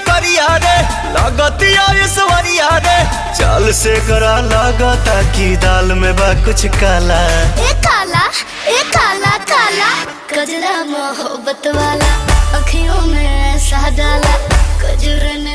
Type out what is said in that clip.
करिया रे लगतिया ऐश्वर्या रे। चाल से करा लगता कि दाल में बा कुछ काला। ए काला काला गजरा मोहब्बत वाला, अखियों में ऐसा डाला, गजरन